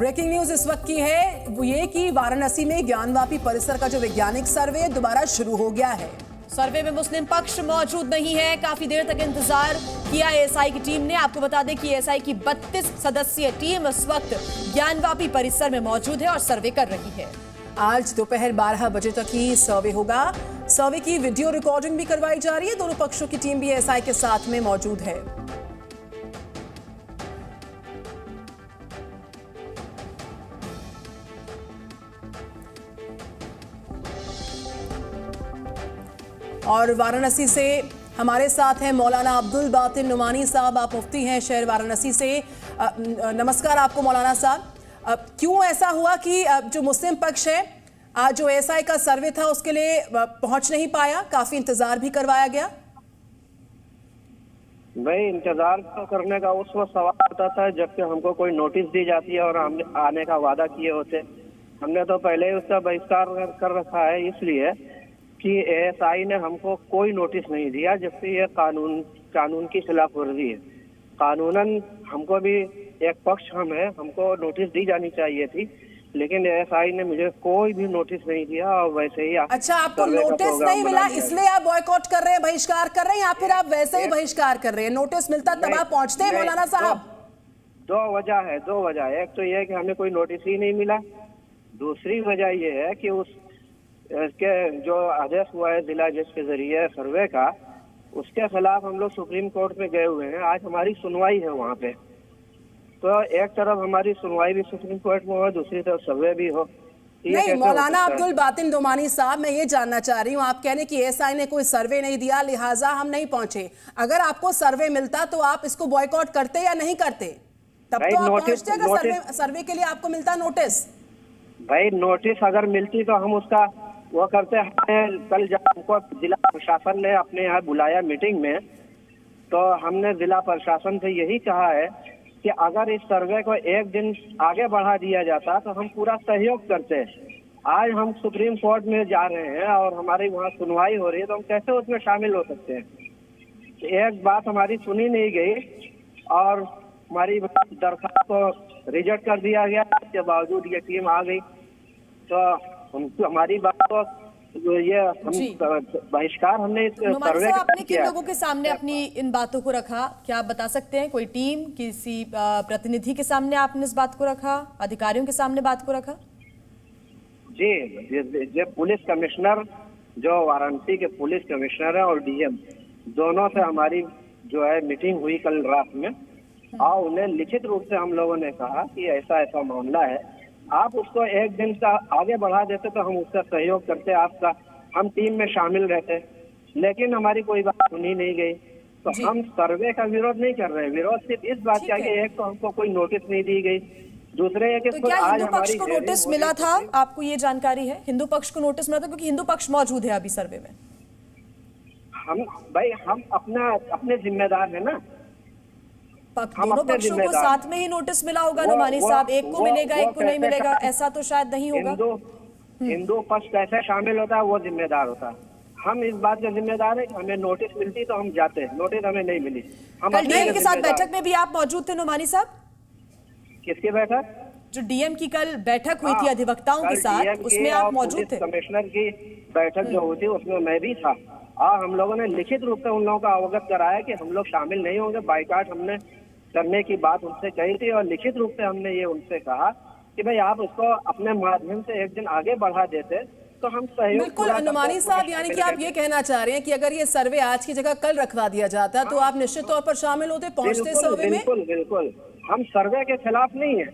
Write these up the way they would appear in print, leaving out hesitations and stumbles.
Breaking news इस वक्त की है वो ये कि वाराणसी में ज्ञानवापी परिसर का जो वैज्ञानिक सर्वे दोबारा शुरू हो गया है। सर्वे में मुस्लिम पक्ष मौजूद नहीं है। काफी देर तक इंतजार किया एएसआई की टीम ने। आपको बता दें कि एएसआई की 32 सदस्यीय टीम इस वक्त ज्ञानवापी परिसर में मौजूद है और सर्वे कर रही है। आज दोपहर 12 बजे तक ही सर्वे होगा। सर्वे की वीडियो रिकॉर्डिंग भी करवाई जा रही है। दोनों पक्षों की टीम भी एएसआई के साथ में मौजूद है। और वाराणसी से हमारे साथ हैं मौलाना अब्दुल बातिन नुमानी साहब। आप मुफ्ती हैं शहर वाराणसी से। नमस्कार आपको मौलाना साहब। क्यों ऐसा हुआ कि जो मुस्लिम पक्ष है आज जो एएसआई का सर्वे था उसके लिए पहुंच नहीं पाया? काफी इंतजार भी करवाया गया। भाई इंतजार तो करने का उस वक्त सवाल आता था जबकि हमको कोई नोटिस दी जाती है और हम आने का वादा किए होते। हमने तो पहले ही उसका बहिष्कार कर रखा है इसलिए कि एएसआई ने हमको कोई नोटिस नहीं दिया, जबकि ये कानून की खिलाफ वर्जी है। कानूनन हमको भी एक पक्ष हमको नोटिस दी जानी चाहिए थी, लेकिन एएसआई ने मुझे कोई भी नोटिस नहीं दिया और वैसे ही। अच्छा, आपको नोटिस नहीं मिला इसलिए आप बॉयकॉट कर रहे हैं, बहिष्कार कर रहे हैं, या फिर आप वैसे ही बहिष्कार कर रहे हैं? नोटिस मिलता तब आप पहुंचते हैं मौलाना साहब? दो वजह है। एक तो यह है कि हमें कोई नोटिस ही नहीं मिला। दूसरी वजह यह है कि इसके जो आदेश हुआ है जिला जज के जरिए सर्वे का, उसके खिलाफ हम लोग सुप्रीम कोर्ट में गए हुए हैं। आज हमारी सुनवाई है वहाँ पे। तो एक तरफ हमारी सुनवाई भी सुप्रीम कोर्ट में हो, दूसरी तरफ सर्वे भी हो। नहीं मौलाना अब्दुल बातिन नुमानी साहब, मैं ये जानना चाह रही हूँ, आप कह रहे हैं कि एएसआई ने कोई सर्वे नहीं दिया लिहाजा हम नहीं पहुंचे। अगर आपको सर्वे मिलता तो आप इसको बॉयकॉट करते या नहीं करते? तब तो आप पहुंचते। अगर सर्वे के लिए आपको मिलता नोटिस? भाई नोटिस अगर मिलती तो हम उसका वो करते हैं। कल जब हमको जिला प्रशासन ने अपने यहाँ बुलाया मीटिंग में, तो हमने जिला प्रशासन से यही कहा है कि अगर इस सर्वे को एक दिन आगे बढ़ा दिया जाता तो हम पूरा सहयोग करते। आज हम सुप्रीम कोर्ट में जा रहे हैं और हमारी वहाँ सुनवाई हो रही है, तो हम कैसे उसमें शामिल हो सकते हैं? एक बात हमारी सुनी नहीं गई और हमारी दरखास्त को रिजेक्ट कर दिया गया। इसके बावजूद ये टीम आ गई, तो हमारी बात तो ये हम बहिष्कार हमने इस सर्वे आपने किन लोगों के सामने अपनी इन बातों को रखा? क्या आप बता सकते हैं? कोई टीम, किसी प्रतिनिधि के सामने आपने इस बात को रखा? अधिकारियों के सामने बात को रखा? जी, पुलिस कमिश्नर जो वाराणसी के पुलिस कमिश्नर है और डीएम दोनों से हमारी जो है मीटिंग हुई कल रात में, और उन्हें लिखित रूप से हम लोगों ने कहा कि ऐसा ऐसा मामला है, आप उसको एक दिन का आगे बढ़ा देते तो हम उसका सहयोग करते, आपका हम टीम में शामिल रहते। लेकिन हमारी कोई बात सुनी नहीं गई। तो हम सर्वे का विरोध नहीं कर रहे हैं। विरोध सिर्फ इस बात का कि एक तो हमको कोई नोटिस नहीं दी गई, दूसरे है कि तो क्या हिंदू पक्ष को नोटिस मिला था? आपको ये जानकारी है? हिंदू पक्ष को नोटिस मिला था? क्योंकि हिंदू पक्ष मौजूद है अभी सर्वे में। हम अपने जिम्मेदार है ना। दोनों पक्षों को साथ में ही नोटिस मिला होगा नुमानी साहब। एक को मिलेगा, एक को नहीं मिलेगा, ऐसा तो शायद नहीं होगा। हिंदू पक्ष कैसे शामिल होता है वो जिम्मेदार होता है। हम इस बात के जिम्मेदार है कि हमें नोटिस मिलती तो हम जाते। नोटिस हमें नहीं मिली। हम कल डीएम के साथ बैठक में भी आप मौजूद थे नुमानी साहब? किसकी बैठक? जो डीएम की कल बैठक हुई थी अधिवक्ताओं के साथ, उसमें आप मौजूद थे। कमिश्नर की बैठक जो हुई थी उसमें मैं भी था और हम लोगों ने लिखित रूप से उन लोगों का अवगत कराया कि हम लोग शामिल नहीं होंगे। बाइकाट हमने करने की बात उनसे कही थी और लिखित रूप से हमने ये उनसे कहा कि भाई आप उसको अपने माध्यम से एक दिन आगे बढ़ा देते तो हम सहयोग। बिल्कुल नुमानी साहब, यानी कि आप ये कहना चाह रहे हैं कि अगर ये सर्वे आज की जगह कल रखवा दिया जाता तो आप निश्चित तौर पर शामिल होते, पहुंचते सर्वे में? बिल्कुल। हम सर्वे के खिलाफ नहीं है,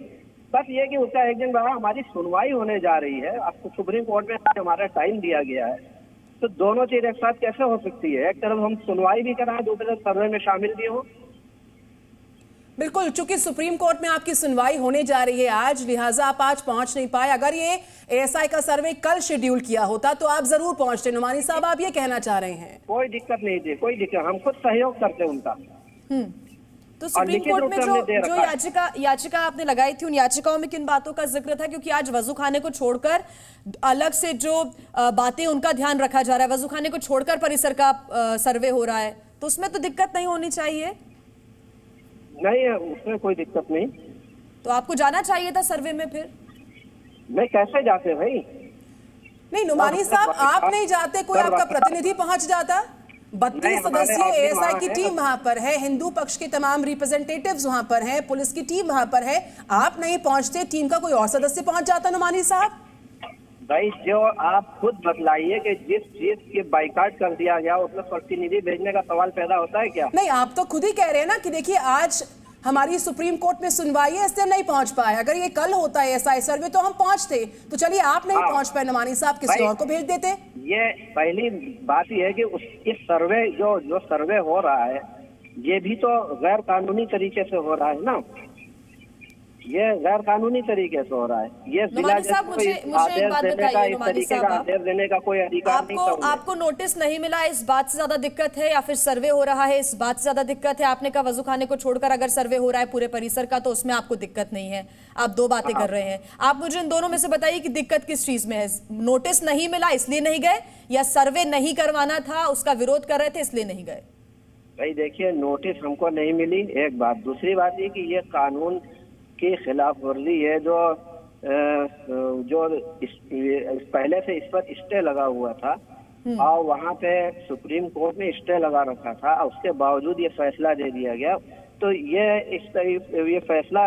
बस ये कि उसका एक दिन बढ़ा। हमारी सुनवाई होने जा रही है, आपको सुप्रीम कोर्ट में हमारा टाइम दिया गया है, तो दोनों चीज एक साथ कैसे हो सकती है? एक तरफ हम सुनवाई भी कराएं, दूसरी तरफ सर्वे में शामिल भी हो। बिल्कुल, चूंकि सुप्रीम कोर्ट में आपकी सुनवाई होने जा रही है आज, लिहाजा आप आज पहुंच नहीं पाए। अगर ये एएसआई का सर्वे कल शेड्यूल किया होता तो आप जरूर पहुंचते। नुमानी साहब, आप ये कहना चाह रहे हैं? कोई दिक्कत नहीं थी, कोई दिक्कत। हम खुद सहयोग करते उनका। तो सुप्रीम कोर्ट में जो याचिका आपने लगाई थी, उन याचिकाओं में किन बातों का जिक्र था? क्योंकि आज वजू खाने को छोड़कर अलग से जो बातें उनका ध्यान रखा जा रहा है, वजू खाने को छोड़कर परिसर का सर्वे हो रहा है, तो उसमें तो दिक्कत नहीं होनी चाहिए। नहीं, उसमें कोई दिक्कत नहीं। तो आपको जाना चाहिए था सर्वे में। फिर मैं कैसे जाते भाई? नहीं नुमानी साहब, आप नहीं जाते, कोई आपका प्रतिनिधि पहुंच जाता। 32 सदस्यीय एएसआई की टीम वहां पर है, हिंदू पक्ष के तमाम रिप्रेजेंटेटिव्स वहां पर हैं, पुलिस की टीम वहां पर है, आप नहीं पहुंचते, टीम का कोई और सदस्य पहुंच जाता नुमानी साहब। भाई जो आप खुद बतलाइए कि जिस चीज के बाइकाट कर दिया गया उसमें प्रतिनिधि भेजने का सवाल पैदा होता है क्या? नहीं, आप तो खुद ही कह रहे हैं ना कि देखिए आज हमारी सुप्रीम कोर्ट में सुनवाई है, इसलिए नहीं पहुंच पाए। अगर ये कल होता है एएसआई सर्वे तो हम पहुंचते। तो चलिए आप नहीं पहुंच पाए नुमानी साहब, किसी और को भेज देते। ये पहली बात यह है कि इस सर्वे जो सर्वे हो रहा है ये भी तो गैर कानूनी तरीके से हो रहा है ना, ये गैर कानूनी तरीके से हो रहा है। ये नुमानी साहब मुझे एक बात बताइए, नुमानी साहब आदेश देने का कोई अधिकार नहीं था। आपको नोटिस नहीं मिला, इस बात से ज्यादा दिक्कत है, या फिर सर्वे हो रहा है इस बात से ज्यादा दिक्कत है? आपने कहा वजू खाने को छोड़कर अगर सर्वे हो रहा है पूरे परिसर का तो उसमें आपको दिक्कत नहीं है, आप दो बातें कर रहे हैं। आप मुझे इन दोनों में से बताइए कि दिक्कत किस चीज में है? नोटिस नहीं मिला इसलिए नहीं गए, या सर्वे नहीं करवाना था उसका विरोध कर रहे थे इसलिए नहीं गए? भाई देखिए, नोटिस हमको नहीं मिली, एक बात। दूसरी बात ये कि ये कानून की खिलाफ वर्जी है जो पहले से इस पर स्टे लगा हुआ था और वहाँ पे सुप्रीम कोर्ट ने स्टे लगा रखा था, उसके बावजूद ये फैसला दे दिया गया। तो ये फैसला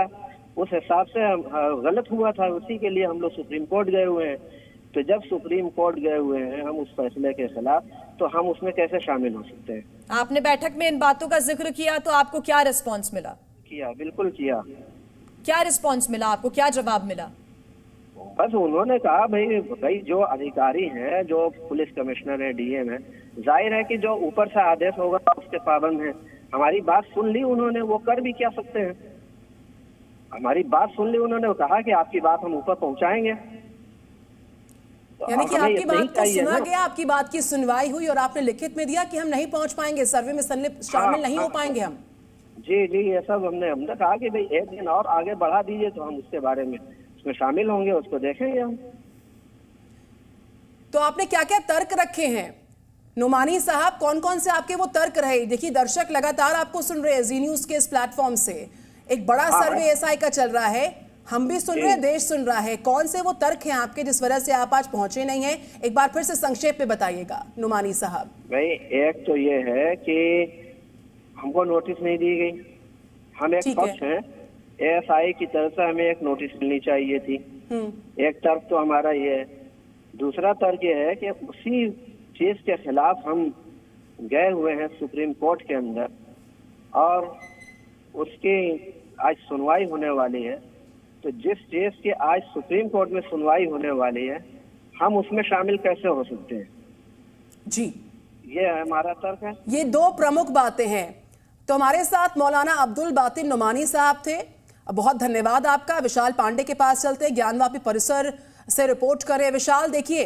उस हिसाब से गलत हुआ था, उसी के लिए हम लोग सुप्रीम कोर्ट गए हुए हैं। तो जब सुप्रीम कोर्ट गए हुए हैं हम उस फैसले के खिलाफ, तो हम उसमें कैसे शामिल हो सकते हैं? आपने बैठक में इन बातों का जिक्र किया तो आपको क्या रिस्पॉन्स मिला? किया, बिल्कुल किया। क्या रिस्पॉन्स मिला आपको, क्या जवाब मिला? बस उन्होंने कहा भाई जो अधिकारी हैं, जो पुलिस कमिश्नर है, डीएम है, जाहिर है कि जो ऊपर से आदेश होगा उसके पाबंद हैं। हमारी बात सुन ली उन्होंने, वो कर भी क्या सकते हैं? हमारी बात सुन ली उन्होंने, कहा कि आपकी बात हम ऊपर पहुंचाएंगे। यानी कि आपकी बात को सुना गया, आपकी बात की सुनवाई हुई और आपने लिखित में दिया कि हम नहीं पहुंच पाएंगे, सर्वे में शामिल नहीं हो पाएंगे हम। जी, ये सब हमने कहा कि भाई एक दिन और आगे बढ़ा दीजिए तो हम उसके बारे में उसमें शामिल होंगे, उसको देखेंगे हम। तो आपने क्या क्या तर्क रखे हैं नुमानी साहब, कौन कौन से आपके वो तर्क रहे? देखिए दर्शक लगातार आपको सुन रहे हैं जी न्यूज के इस प्लेटफॉर्म से, एक बड़ा सर्वे एएसआई का चल रहा है, हम भी सुन रहे हैं, देश सुन रहा है। कौन से वो तर्क हैं आपके जिस वजह से आप आज पहुंचे नहीं हैं? एक बार फिर से संक्षेप में बताइएगा नुमानी साहब। भाई एक तो ये है कि हमको नोटिस नहीं दी गई, हम एक पक्ष हैं, एएसआई की तरफ से हमें एक नोटिस मिलनी चाहिए थी। एक तर्क तो हमारा ये है। दूसरा तर्क ये है कि उसी चीज के खिलाफ हम गए हुए हैं सुप्रीम कोर्ट के अंदर और उसकी आज सुनवाई होने वाली है। तो जिस चीज की आज सुप्रीम कोर्ट में सुनवाई होने वाली है हम उसमें शामिल कैसे हो सकते हैं? जी, ये हमारा तर्क है। ये दो प्रमुख बातें हैं। तो हमारे साथ मौलाना अब्दुल बातिन नुमानी साहब थे, बहुत धन्यवाद आपका। विशाल पांडे के पास चलते हैं, ज्ञानवापी परिसर से रिपोर्ट करें। विशाल, देखिए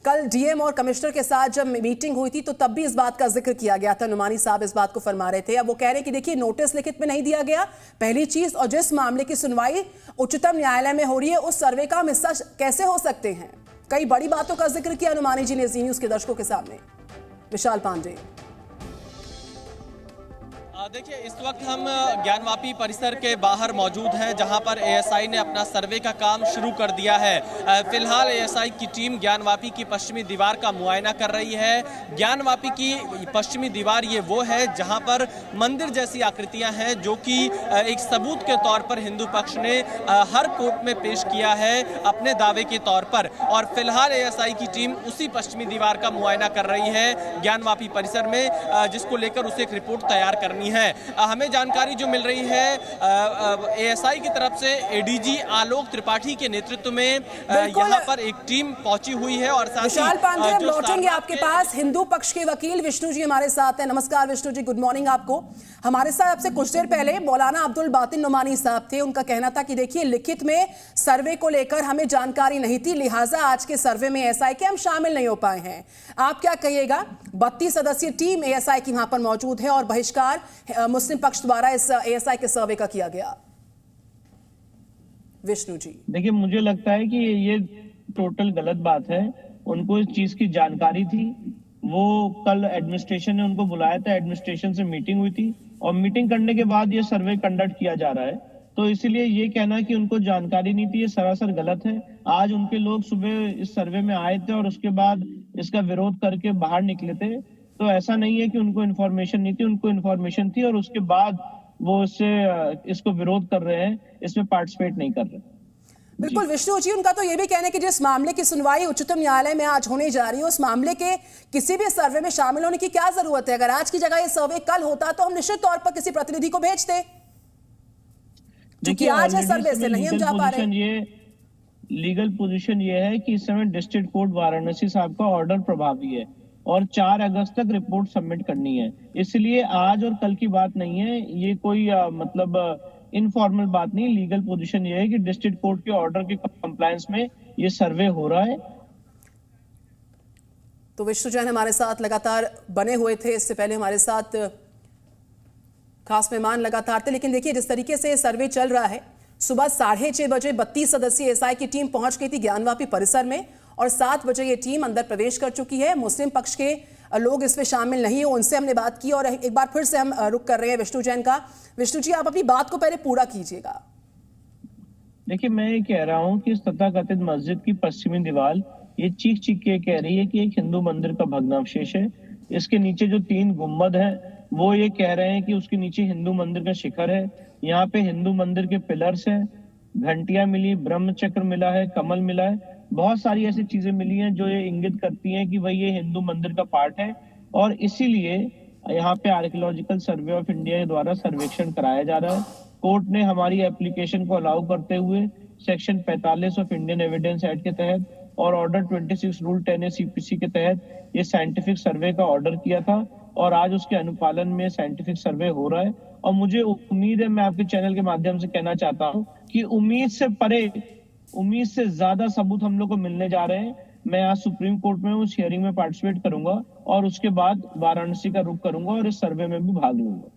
कल डीएम और कमिश्नर के साथ जब मीटिंग हुई थी तो तब भी इस बात का जिक्र किया गया था, नुमानी साहब इस बात को फरमा रहे थे। अब वो कह रहे हैं कि देखिए नोटिस लिखित में नहीं दिया गया, पहली चीज, और जिस मामले की सुनवाई उच्चतम न्यायालय में हो रही है उस सर्वे का हम हिस्सा कैसे हो सकते हैं? कई बड़ी बातों का जिक्र किया नुमानी जी ने जी न्यूज के दर्शकों के सामने। विशाल पांडे, देखिए इस वक्त हम ज्ञानवापी परिसर के बाहर मौजूद हैं जहां पर एएसआई ने अपना सर्वे का काम शुरू कर दिया है। फिलहाल एएसआई की टीम ज्ञानवापी की पश्चिमी दीवार का मुआयना कर रही है। ज्ञानवापी की पश्चिमी दीवार ये वो है जहां पर मंदिर जैसी आकृतियां हैं जो कि एक सबूत के तौर पर हिंदू पक्ष ने हर कोर्ट में पेश किया है अपने दावे के तौर पर। और फिलहाल एएसआई की टीम उसी पश्चिमी दीवार का मुआयना कर रही है ज्ञानवापी परिसर में, जिसको लेकर उसे एक रिपोर्ट तैयार करनी है। हमें जानकारी जो मिल रही है एएसआई की तरफ से एडीजी आलोक त्रिपाठी के नेतृत्व में यहां पर एक टीम पहुंची हुई है। और साथ विशाल पांडे, हम लौटेंगे आपके पास। हिंदू पक्ष के वकील विष्णु जी हमारे साथ हैं। नमस्कार विष्णु जी, गुड मॉर्निंग आपको। हमारे साथ आपसे कुछ देर पहले मौलाना अब्दुल बातिन नुमानी साहब थे, उनका कहना था कि देखिए लिखित में सर्वे को लेकर हमें जानकारी नहीं थी, लिहाजा आज के सर्वे में एएसआई के हम शामिल नहीं हो पाए हैं। आप क्या कहिएगा? 32 सदस्यीय टीम एएसआई की वहां पर मौजूद है और बहिष्कार मुस्लिम पक्ष द्वारा इस एएसआई के सर्वे का किया गया। विष्णु जी, देखिए मुझे लगता है कि ये टोटल गलत बात है। उनको इस चीज की जानकारी थी, वो कल एडमिनिस्ट्रेशन ने उनको बुलाया था, एडमिनिस्ट्रेशन से मीटिंग हुई थी और मीटिंग करने के बाद ये सर्वे कंडक्ट किया जा रहा है। तो इसीलिए ये कहना कि उनको जानकारी नहीं थी, ये सरासर गलत है। आज उनके लोग सुबह इस सर्वे में आए थे और उसके बाद इसका विरोध करके बाहर निकले थे। तो ऐसा नहीं है कि उनको इन्फॉर्मेशन नहीं थी, उनको इन्फॉर्मेशन थी और उसके बाद वो इसको विरोध कर रहे हैं, इसमें पार्टिसिपेट नहीं कर रहे। बिल्कुल विष्णु जी, उनका तो ये भी कहना है कि जिस मामले की सुनवाई उच्चतम न्यायालय में आज होने जा रही है, उस मामले के किसी भी सर्वे में शामिल होने की क्या जरूरत है? अगर आज की जगह ये सर्वे कल होता तो हम निश्चित तौर पर किसी प्रतिनिधि को भेजते। क्योंकि आज है सर्वे से नहीं हम जा पा रहे। ये लीगल पोजीशन ये है कि इस समय डिस्ट्रिक्ट कोर्ट वाराणसी साहब का ऑर्डर प्रभावी है और 4 अगस्त तक रिपोर्ट सबमिट करनी है। इसलिए आज और कल की बात नहीं है, ये कोई मतलब इनफॉर्मल बात नहीं। लीगल पोजीशन ये है कि डिस्ट्रिक्ट कोर्ट के ऑर्डर के कंप्लायंस में ये सर्वे हो रहा है। तो विष्णु जैन हमारे साथ लगातार बने हुए थे, इससे पहले हमारे साथ खास मेहमान लगातार थे। लेकिन देखिए जिस तरीके से सर्वे चल रहा है, सुबह 6:30 बजे 32 सदस्यीय एसआई की टीम पहुंच गई थी ज्ञानवापी परिसर में और 7 बजे ये टीम अंदर प्रवेश कर चुकी है। मुस्लिम पक्ष के लोग इसमें शामिल नहीं है, उनसे हमने बात की और एक बार फिर से हम रुक कर रहे हैं विष्णु जैन का। विष्णु जी, आप अपनी बात को पहले पूरा कीजिएगा। देखिए, मैं ये कह रहा हूँ कि इस तथाकथित मस्जिद की पश्चिमी दीवार ये चीख चीख के कह रही है कि एक हिंदू मंदिर का भग्नावशेष है। इसके नीचे जो 3 गुम्बद है वो ये कह रहे हैं कि उसके नीचे हिंदू मंदिर का शिखर है। यहाँ पे हिंदू मंदिर के पिलर्स हैं, घंटियां मिली, ब्रह्म चक्र मिला है, कमल मिला है, बहुत सारी ऐसी चीजें मिली हैं जो ये इंगित करती हैं कि भाई ये हिंदू मंदिर का पार्ट है। और इसीलिए यहाँ पे आर्कियोलॉजिकल सर्वे ऑफ इंडिया द्वारा सर्वेक्षण कराया जा रहा है। कोर्ट ने हमारी एप्लीकेशन को अलाउ करते हुए section 45 of Indian evidence act के तहत और ऑर्डर 26 रूल 10A CPC के तहत ये साइंटिफिक सर्वे का ऑर्डर किया था और आज उसके अनुपालन में साइंटिफिक सर्वे हो रहा है। और मुझे उम्मीद है, मैं आपके चैनल के माध्यम से कहना चाहता हूँ कि उम्मीद से परे, उम्मीद से ज्यादा सबूत हम लोग को मिलने जा रहे हैं। मैं आज सुप्रीम कोर्ट में उस हियरिंग में पार्टिसिपेट करूंगा और उसके बाद वाराणसी का रुख करूंगा और इस सर्वे में भी भाग लूंगा।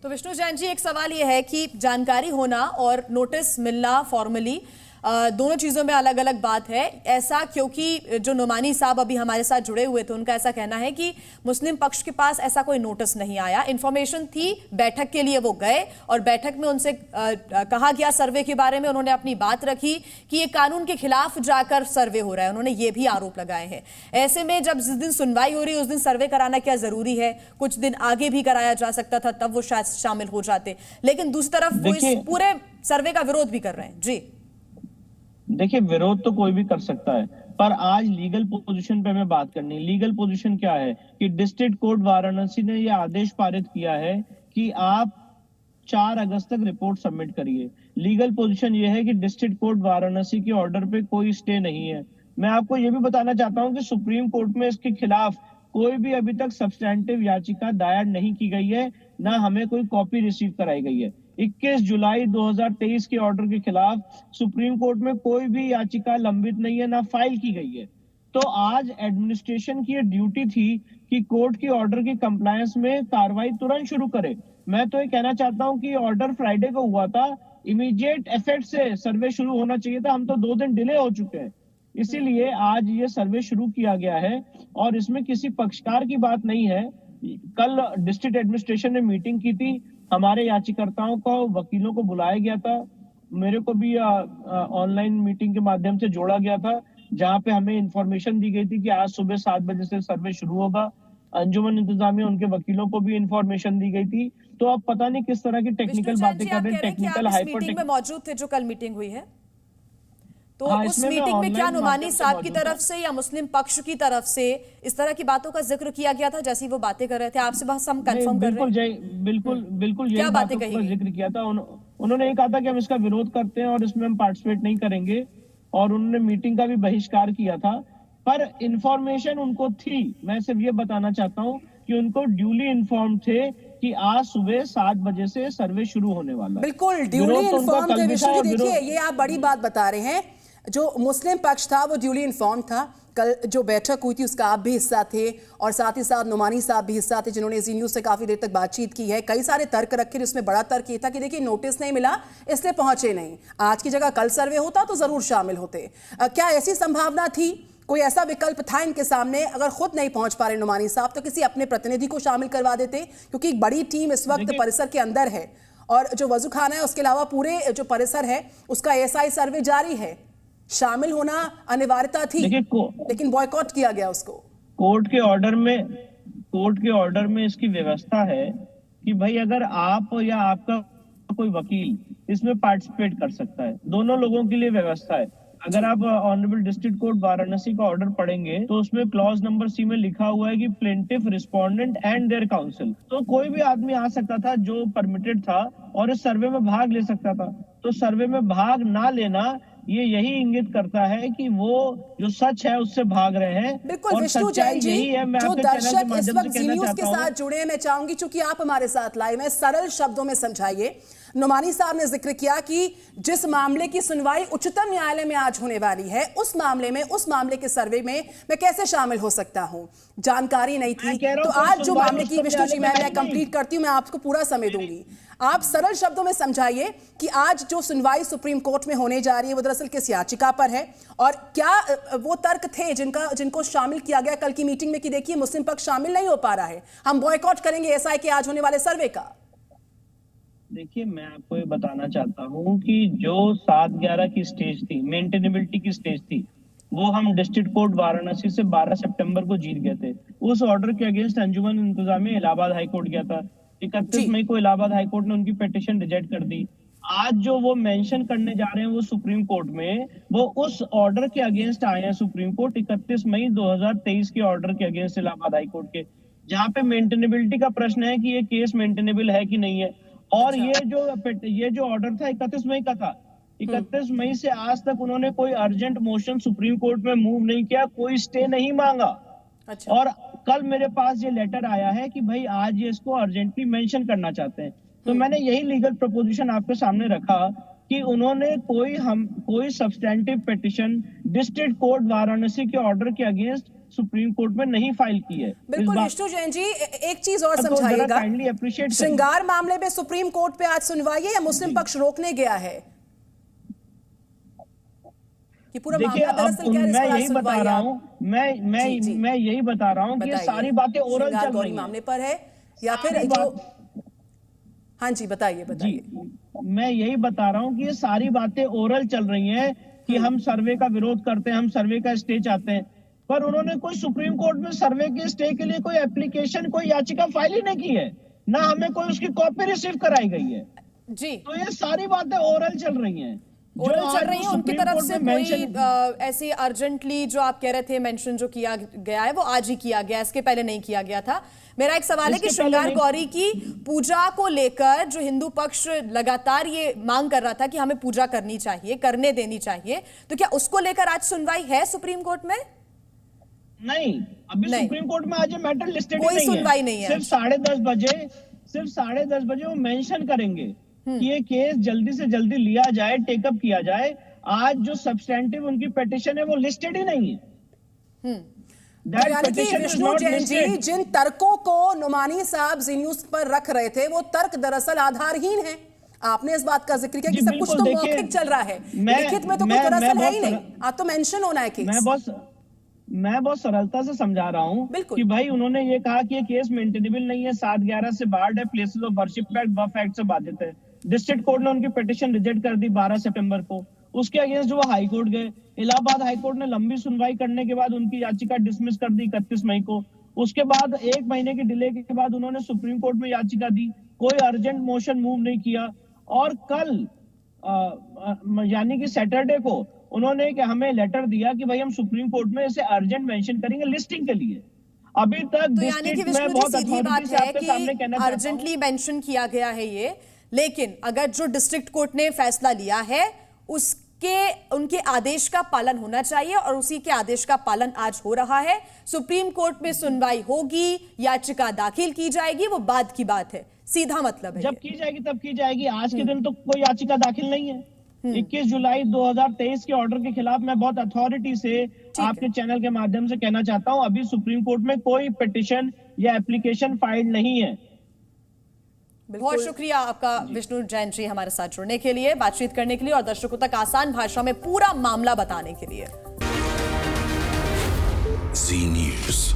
तो विष्णु जैन जी, एक सवाल यह है कि जानकारी होना और नोटिस मिलना फॉर्मली दोनों चीजों में अलग अलग बात है। ऐसा क्योंकि जो नुमानी साहब अभी हमारे साथ जुड़े हुए थे, उनका ऐसा कहना है कि मुस्लिम पक्ष के पास ऐसा कोई नोटिस नहीं आया, इन्फॉर्मेशन थी, बैठक के लिए वो गए और बैठक में उनसे कहा गया सर्वे के बारे में, उन्होंने अपनी बात रखी कि ये कानून के खिलाफ जाकर सर्वे हो रहा है। उन्होंने ये भी आरोप लगाए हैं। ऐसे में जब जिस दिन सुनवाई हो रही है उस दिन सर्वे कराना क्या जरूरी है? कुछ दिन आगे भी कराया जा सकता था, तब वो शायद शामिल हो जाते। लेकिन दूसरी तरफ वो इस पूरे सर्वे का विरोध भी कर रहे हैं। जी देखिए, विरोध तो कोई भी कर सकता है, पर आज लीगल पोजीशन पे हमें बात करनी है। लीगल पोजीशन क्या है कि डिस्ट्रिक्ट कोर्ट वाराणसी ने यह आदेश पारित किया है कि आप 4 अगस्त तक रिपोर्ट सबमिट करिए। लीगल पोजीशन यह है कि डिस्ट्रिक्ट कोर्ट वाराणसी के ऑर्डर पे कोई स्टे नहीं है। मैं आपको यह भी बताना चाहता हूं कि सुप्रीम कोर्ट में इसके खिलाफ कोई भी अभी तक सब्सटैंटिव याचिका दायर नहीं की गई है, ना हमें कोई कॉपी रिसीव कराई गई है। 21 जुलाई 2023 के ऑर्डर के खिलाफ सुप्रीम कोर्ट में कोई भी याचिका लंबित नहीं है, ना फाइल की गई है। तो आज एडमिनिस्ट्रेशन की ड्यूटी थी कि कोर्ट की ऑर्डर की कंप्लायंस में कार्रवाई तुरंत शुरू करे। मैं तो ये कहना चाहता हूं कि ऑर्डर फ्राइडे को हुआ था, इमीडिएट इफेक्ट से सर्वे शुरू होना चाहिए था। हम तो 2 दिन डिले हो चुके हैं, इसीलिए आज ये सर्वे शुरू किया गया है और इसमें किसी पक्षकार की बात नहीं है। कल डिस्ट्रिक्ट एडमिनिस्ट्रेशन ने मीटिंग की थी, हमारे याचिकाकर्ताओं को, वकीलों को बुलाया गया था, मेरे को भी ऑनलाइन मीटिंग के माध्यम से जोड़ा गया था, जहां पे हमें इंफॉर्मेशन दी गई थी कि आज सुबह 7 बजे से सर्वे शुरू होगा। अंजुमन इंतजामिया, उनके वकीलों को भी इंफॉर्मेशन दी गई थी। तो अब पता नहीं किस तरह की टेक्निकल बातें कर रहे हैं, टेक्निकल हाइपर में मौजूद थे जो कल मीटिंग हुई है। तो उस मीटिंग में क्या नुमानी साहब की तरफ से या मुस्लिम पक्ष की तरफ से इस तरह की बातों का जिक्र किया गया था जैसी वो बातें कर रहे थे? आपसे बस हम कंफर्म कर रहे हैं। बिल्कुल यही बातों का जिक्र किया था। उन्होंने ये कहा था कि हम इसका विरोध करते हैं और इसमें हम पार्टिसिपेट नहीं करेंगे और उन्होंने मीटिंग का भी बहिष्कार किया था। पर इंफॉर्मेशन उनको थी। मैं सिर्फ ये बताना चाहता हूँ कि उनको ड्यूली इन्फॉर्म थे कि आज सुबह 7 बजे से सर्वे शुरू होने वाला है। बिल्कुल ड्यूली इन्फॉर्म थे विष्णु जी। देखिए, ये आप बड़ी बात बता रहे हैं। जो मुस्लिम पक्ष था वो ड्यूली इन्फॉर्म था। कल जो बैठक हुई थी उसका आप भी हिस्सा थे और साथ ही साथ नुमानी साहब भी हिस्सा थे, जिन्होंने जी न्यूज़ से काफ़ी देर तक बातचीत की है। कई सारे तर्क रखे, जिसमें बड़ा तर्क ये था कि देखिए नोटिस नहीं मिला इसलिए पहुंचे नहीं। आज की जगह कल सर्वे होता तो ज़रूर शामिल होते। क्या ऐसी संभावना थी, कोई ऐसा विकल्प था इनके सामने? अगर खुद नहीं पहुंच पा रहे नुमानी साहब तो किसी अपने प्रतिनिधि को शामिल करवा देते, क्योंकि एक बड़ी टीम इस वक्त परिसर के अंदर है और जो वजूखाना है उसके अलावा पूरे जो परिसर है उसका एएसआई सर्वे जारी है, शामिल होना अनिवार्यता थी लेकिन बॉयकॉट किया गया उसको। कोर्ट के ऑर्डर में इसकी व्यवस्था है कि भाई अगर आप या आपका कोई वकील इसमें पार्टिसिपेट कर सकता है, दोनों लोगों के लिए व्यवस्था है। अगर आप ऑनरेबल डिस्ट्रिक्ट कोर्ट वाराणसी का ऑर्डर पढ़ेंगे तो उसमें क्लॉज नंबर सी में लिखा हुआ है कि plaintiff, respondent and their counsel. तो कोई भी आदमी आ सकता था जो परमिटेड था और इस सर्वे में भाग ले सकता था। तो सर्वे में भाग ना लेना ये यही इंगित करता है कि वो जो सच है उससे भाग रहे हैं। बिल्कुल विष्णु जैन जी, जो दर्शक इस वक्त जी न्यूज के साथ जुड़े हैं, मैं चाहूंगी चूंकि आप हमारे साथ लाइव हैं, सरल शब्दों में समझाइए। नुमानी साहब ने जिक्र किया कि जिस मामले की सुनवाई उच्चतम न्यायालय में आज होने वाली है, उस मामले के सर्वे में मैं कैसे शामिल हो सकता हूं, जानकारी नहीं थी। तो आज जो मामले की विष्णु जी मैं कंप्लीट करती हूं, मैं आपको पूरा समय दूंगी। आप सरल शब्दों में समझाइए कि आज जो सुनवाई सुप्रीम कोर्ट में होने जा रही है वो दरअसल किस याचिका पर है, और क्या वो तर्क थे जिनको शामिल किया गया कल की मीटिंग में कि देखिए मुस्लिम पक्ष शामिल नहीं हो पा रहा है, हम बॉयकॉट करेंगे एएसआई के आज होने वाले सर्वे का। देखिए, मैं आपको ये बताना चाहता हूँ कि जो 7/11 की स्टेज थी, मेंटेनेबिलिटी की स्टेज थी, वो हम डिस्ट्रिक्ट कोर्ट वाराणसी से 12 सितंबर को जीत गए थे। उस ऑर्डर के अगेंस्ट अंजुमन इंतजामिया इलाहाबाद हाईकोर्ट गया था। 31 मई को इलाहाबाद हाईकोर्ट ने उनकी पिटीशन रिजेक्ट कर दी। आज जो वो मेंशन करने जा रहे हैं वो सुप्रीम कोर्ट में, वो उस ऑर्डर के अगेंस्ट आए हैं सुप्रीम कोर्ट 31 मई 2023 के ऑर्डर के अगेंस्ट इलाहाबाद हाईकोर्ट के, जहाँ पे मेंटेनेबिलिटी का प्रश्न है कि ये केस मेंटेनेबल है कि नहीं है। और ये जो ऑर्डर था 31 मई का था। 31 मई से आज तक उन्होंने कोई अर्जेंट मोशन सुप्रीम कोर्ट में मूव नहीं किया, कोई स्टे नहीं मांगा। अच्छा। और कल मेरे पास ये लेटर आया है कि भाई आज ये इसको अर्जेंटली मेंशन करना चाहते हैं। तो मैंने यही लीगल प्रपोजिशन आपके सामने रखा कि उन्होंने कोई substantive petition district court Varanasi के ऑर्डर के अगेंस्ट सुप्रीम कोर्ट में नहीं फाइल की है। बिल्कुल विष्णु जैन जी, एक चीज और समझाइएगा, श्रृंगार मामले में सुप्रीम कोर्ट पे आज सुनवाई है या मुस्लिम पक्ष रोकने गया है कि पूरा मामला दरअसल क्या है? मैं यही बता रहा हूँ, मैं यही बता रहा हूँ कि ये सारी बातें ओरल चल रही हैं मामले पर है या फिर हाँ जी बताइए। मैं यही बता रहा हूँ कि ये सारी बातें ओरल चल रही हैं कि हम सर्वे का विरोध करते हैं, हम सर्वे का स्टे चाहते हैं, पर उन्होंने कोई सुप्रीम कोर्ट में सर्वे के स्टे के लिए कोई एप्लीकेशन, कोई याचिका फाइल ही नहीं की है, ना हमें कोई उसकी कॉपी रिसीव कराई गई है जी। तो ये सारी बातें ओरल चल रही हैं, उनकी तरफ से कोई ऐसी अर्जेंटली जो आप कह रहे थे मेंशन जो किया गया है वो आज ही किया गया, इसके पहले नहीं किया गया था। मेरा एक सवाल है कि श्रृंगार गौरी की पूजा को लेकर जो हिंदू पक्ष लगातार ये मांग कर रहा था कि हमें पूजा करनी चाहिए, करने देनी चाहिए, तो क्या उसको लेकर आज सुनवाई है सुप्रीम कोर्ट में? नहीं, अभी सुप्रीम कोर्ट में आज ये मैटर लिस्टेड कोई सुनवाई नहीं है। सिर्फ 10:30 बजे वो मेंशन करेंगे कि ये केस जल्दी से जल्दी लिया जाए, टेकअप किया जाए। आज जो सब्सटेंटिव उनकी पिटीशन है वो लिस्टेड ही नहीं है। यानी कि विष्णु जैन जी, जिन तर्कों को नुमानी साहब जी न्यूज पर रख रहे थे वो तर्क दरअसल आधारहीन है। आपने इस बात का जिक्र किया कि सब कुछ तो मौखिक चल रहा है, लिखित में तो कुछ दरअसल है ही नहीं, आप तो मेंशन होना है केस। मैं बहुत सरलता से समझा रहा हूँ कि भाई उन्होंने ये कहा कि ये केस मेंटेनेबल नहीं है, 7/11 से बार्ड है, places of worship act, Waqf act से बाधित है। डिस्ट्रिक्ट कोर्ट ने उनकी पिटीशन रिजेक्ट कर दी 12 सितंबर को। उसके अगेंस्ट वो हाई कोर्ट गए, इलाहाबाद हाई कोर्ट ने लंबी सुनवाई करने के बाद उनकी याचिका डिसमिस कर दी 31 मई को। उसके बाद 1 महीने की डिले के बाद उन्होंने सुप्रीम कोर्ट में याचिका दी, कोई अर्जेंट मोशन मूव नहीं किया। और कल यानी कि सैटरडे को उन्होंने कि हमें लेटर दिया कि भाई हम सुप्रीम कोर्ट में इसे अर्जेंट मेंशन करेंगे लिस्टिंग के लिए। अभी तक तो यानी कि विष्णु जी सीधी बात है कि अर्जेंटली मेंशन किया गया है ये, लेकिन अगर जो डिस्ट्रिक्ट कोर्ट ने फैसला लिया है उनके आदेश का पालन होना चाहिए और उसी के आदेश का पालन आज हो रहा है। सुप्रीम कोर्ट में सुनवाई होगी, याचिका दाखिल की जाएगी, वो बाद की बात है, सीधा मतलब है। जब की जाएगी तब की जाएगी, आज के दिन तो कोई याचिका दाखिल नहीं है। 21 जुलाई 2023 के ऑर्डर के खिलाफ मैं बहुत अथॉरिटी से आपके चैनल के माध्यम से कहना चाहता हूं, अभी सुप्रीम कोर्ट में कोई पिटीशन या एप्लीकेशन फाइल नहीं है। बहुत शुक्रिया आपका विष्णु जैन जी हमारे साथ जुड़ने के लिए, बातचीत करने के लिए और दर्शकों तक आसान भाषा में पूरा मामला बताने के लिए। जी न्यूज़।